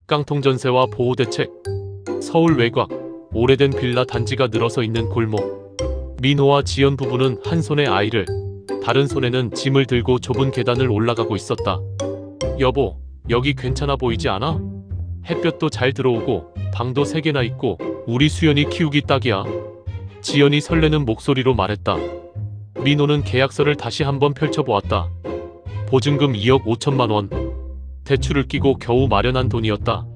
깡통전세와 보호대책, 서울 외곽, 오래된 빌라 단지가 늘어서 있는 골목. 민호와 지연 부부는 한 손에 아이를, 다른 손에는 짐을 들고 좁은 계단을 올라가고 있었다. 여보, 여기 괜찮아 보이지 않아? 햇볕도 잘 들어오고 방도 3개나 있고 우리 수연이 키우기 딱이야. 지연이 설레는 목소리로 말했다. 민호는 계약서를 다시 한번 펼쳐보았다. 보증금 2억 5천만 원. 대출을 끼고 겨우 마련한 돈이었다.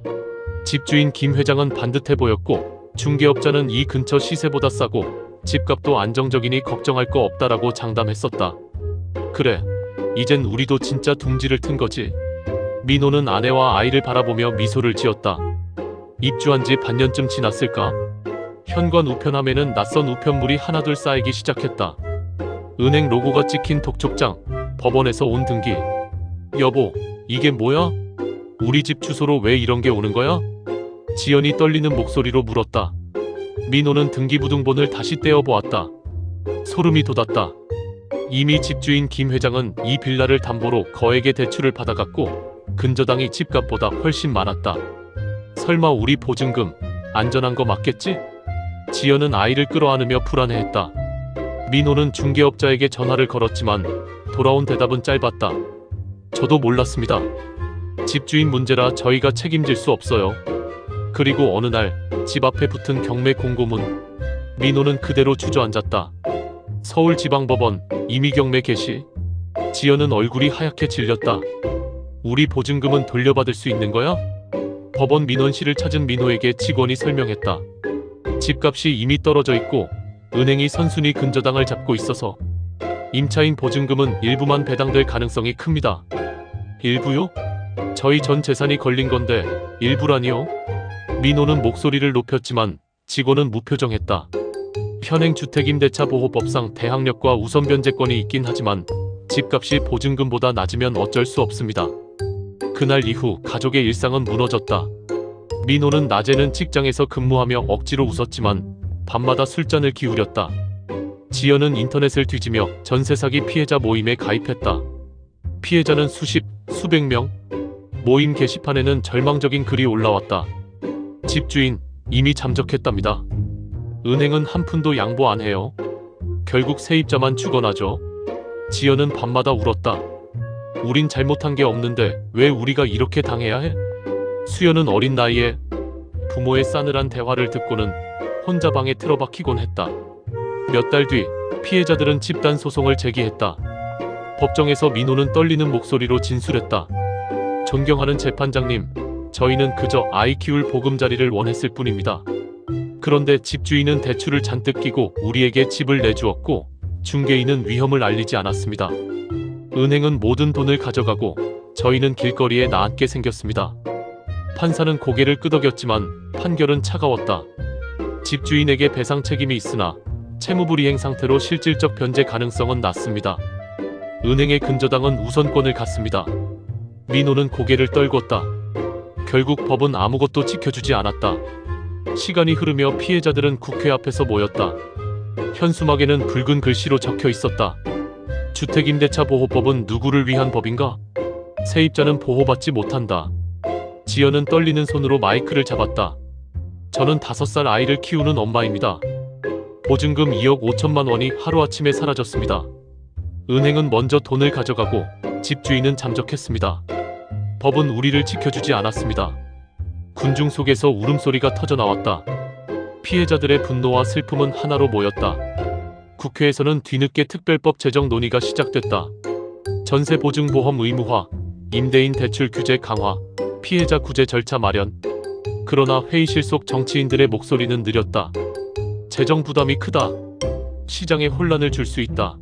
집주인 김 회장은 반듯해 보였고 중개업자는 이 근처 시세보다 싸고 집값도 안정적이니 걱정할 거 없다라고 장담했었다. 그래, 이젠 우리도 진짜 둥지를 튼 거지. 민호는 아내와 아이를 바라보며 미소를 지었다. 입주한 지 반년쯤 지났을까? 현관 우편함에는 낯선 우편물이 하나둘 쌓이기 시작했다. 은행 로고가 찍힌 독촉장, 법원에서 온 등기. 여보, 이게 뭐야? 우리 집 주소로 왜 이런 게 오는 거야? 지연이 떨리는 목소리로 물었다. 민호는 등기부등본을 다시 떼어보았다. 소름이 돋았다. 이미 집주인 김 회장은 이 빌라를 담보로 거액의 대출을 받아갔고 근저당이 집값보다 훨씬 많았다. 설마 우리 보증금 안전한 거 맞겠지? 지연은 아이를 끌어안으며 불안해했다. 민호는 중개업자에게 전화를 걸었지만 돌아온 대답은 짧았다. 저도 몰랐습니다. 집주인 문제라 저희가 책임질 수 없어요. 그리고 어느 날 집 앞에 붙은 경매 공고문. 민호는 그대로 주저앉았다. 서울지방법원 임의경매 개시. 지연은 얼굴이 하얗게 질렸다. 우리 보증금은 돌려받을 수 있는 거야? 법원 민원실을 찾은 민호에게 직원이 설명했다. 집값이 이미 떨어져 있고 은행이 선순위 근저당을 잡고 있어서 임차인 보증금은 일부만 배당될 가능성이 큽니다. 일부요? 저희 전 재산이 걸린 건데 일부라니요? 민호는 목소리를 높였지만 직원은 무표정했다. 현행주택임대차보호법상 대항력과 우선변제권이 있긴 하지만 집값이 보증금보다 낮으면 어쩔 수 없습니다. 그날 이후 가족의 일상은 무너졌다. 민호는 낮에는 직장에서 근무하며 억지로 웃었지만 밤마다 술잔을 기울였다. 지연은 인터넷을 뒤지며 전세 사기 피해자 모임에 가입했다. 피해자는 수백 명. 모임 게시판에는 절망적인 글이 올라왔다. 집주인 이미 잠적했답니다. 은행은 한 푼도 양보 안 해요. 결국 세입자만 죽어나죠. 지연은 밤마다 울었다. 우린 잘못한 게 없는데 왜 우리가 이렇게 당해야 해? 수연은 어린 나이에 부모의 싸늘한 대화를 듣고는 혼자 방에 틀어박히곤 했다. 몇 달 뒤 피해자들은 집단 소송을 제기했다. 법정에서 민호는 떨리는 목소리로 진술했다. 존경하는 재판장님, 저희는 그저 아이 키울 보금자리를 원했을 뿐입니다. 그런데 집주인은 대출을 잔뜩 끼고 우리에게 집을 내주었고 중개인은 위험을 알리지 않았습니다. 은행은 모든 돈을 가져가고 저희는 길거리에 나앉게 생겼습니다. 판사는 고개를 끄덕였지만 판결은 차가웠다. 집주인에게 배상 책임이 있으나 채무불이행 상태로 실질적 변제 가능성은 낮습니다. 은행의 근저당은 우선권을 갖습니다. 민호는 고개를 떨궜다. 결국 법은 아무것도 지켜주지 않았다. 시간이 흐르며 피해자들은 국회 앞에서 모였다. 현수막에는 붉은 글씨로 적혀 있었다. 주택임대차보호법은 누구를 위한 법인가? 세입자는 보호받지 못한다. 지연은 떨리는 손으로 마이크를 잡았다. 저는 5살 아이를 키우는 엄마입니다. 보증금 2억 5천만 원이 하루아침에 사라졌습니다. 은행은 먼저 돈을 가져가고 집주인은 잠적했습니다. 법은 우리를 지켜주지 않았습니다. 군중 속에서 울음소리가 터져나왔다. 피해자들의 분노와 슬픔은 하나로 모였다. 국회에서는 뒤늦게 특별법 제정 논의가 시작됐다. 전세보증보험 의무화, 임대인 대출 규제 강화, 피해자 구제 절차 마련. 그러나 회의실 속 정치인들의 목소리는 느렸다. 재정 부담이 크다. 시장에 혼란을 줄 수 있다.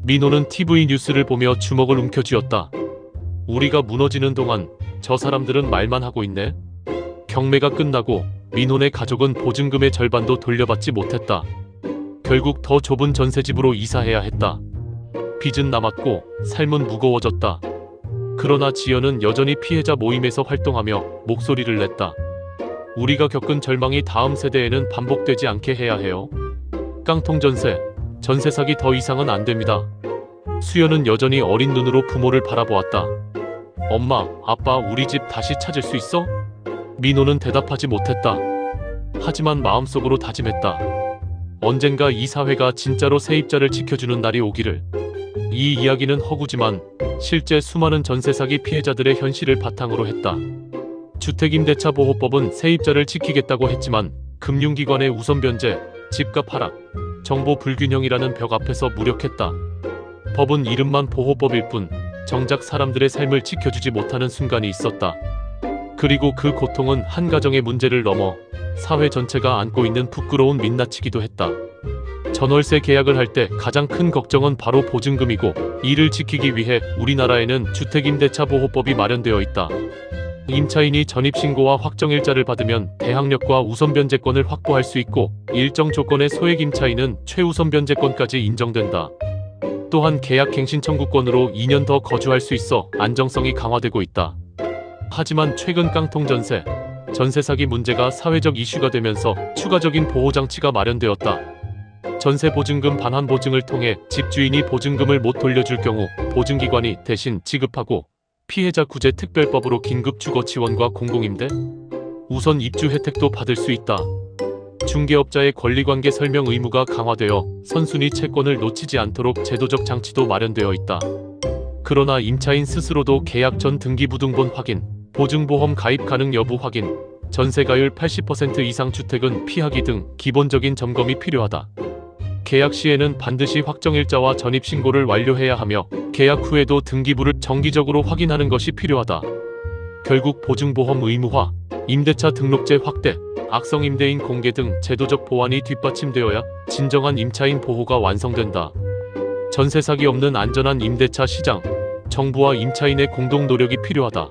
민호는 TV 뉴스를 보며 주먹을 움켜쥐었다. 우리가 무너지는 동안 저 사람들은 말만 하고 있네. 경매가 끝나고 민호네 가족은 보증금의 절반도 돌려받지 못했다. 결국 더 좁은 전세집으로 이사해야 했다. 빚은 남았고 삶은 무거워졌다. 그러나 지연은 여전히 피해자 모임에서 활동하며 목소리를 냈다. 우리가 겪은 절망이 다음 세대에는 반복되지 않게 해야 해요. 깡통전세, 전세 사기 더 이상은 안 됩니다. 수연은 여전히 어린 눈으로 부모를 바라보았다. 엄마, 아빠, 우리 집 다시 찾을 수 있어? 민호는 대답하지 못했다. 하지만 마음속으로 다짐했다. 언젠가 이 사회가 진짜로 세입자를 지켜주는 날이 오기를. 이 이야기는 허구지만 실제 수많은 전세 사기 피해자들의 현실을 바탕으로 했다. 주택임대차 보호법은 세입자를 지키겠다고 했지만 금융기관의 우선 변제, 집값 하락, 정보 불균형이라는 벽 앞에서 무력했다. 법은 이름만 보호법일 뿐 정작 사람들의 삶을 지켜주지 못하는 순간이 있었다. 그리고 그 고통은 한 가정의 문제를 넘어 사회 전체가 안고 있는 부끄러운 민낯이기도 했다. 전월세 계약을 할 때 가장 큰 걱정은 바로 보증금이고, 이를 지키기 위해 우리나라에는 주택임대차 보호법이 마련되어 있다. 임차인이 전입신고와 확정일자를 받으면 대항력과 우선 변제권을 확보할 수 있고, 일정 조건의 소액 임차인은 최우선 변제권까지 인정된다. 또한 계약갱신 청구권으로 2년 더 거주할 수 있어 안정성이 강화되고 있다. 하지만 최근 깡통 전세 사기 문제가 사회적 이슈가 되면서 추가적인 보호장치가 마련되었다. 전세 보증금 반환 보증을 통해 집주인이 보증금을 못 돌려줄 경우 보증기관이 대신 지급하고, 피해자 구제 특별법으로 긴급 주거 지원과 공공임대, 우선 입주 혜택도 받을 수 있다. 중개업자의 권리관계 설명 의무가 강화되어 선순위 채권을 놓치지 않도록 제도적 장치도 마련되어 있다. 그러나 임차인 스스로도 계약 전 등기부등본 확인, 보증보험 가입 가능 여부 확인, 전세가율 80% 이상 주택은 피하기 등 기본적인 점검이 필요하다. 계약 시에는 반드시 확정일자와 전입신고를 완료해야 하며, 계약 후에도 등기부를 정기적으로 확인하는 것이 필요하다. 결국 보증보험 의무화, 임대차 등록제 확대, 악성 임대인 공개 등 제도적 보완이 뒷받침되어야 진정한 임차인 보호가 완성된다. 전세 사기 없는 안전한 임대차 시장, 정부와 임차인의 공동 노력이 필요하다.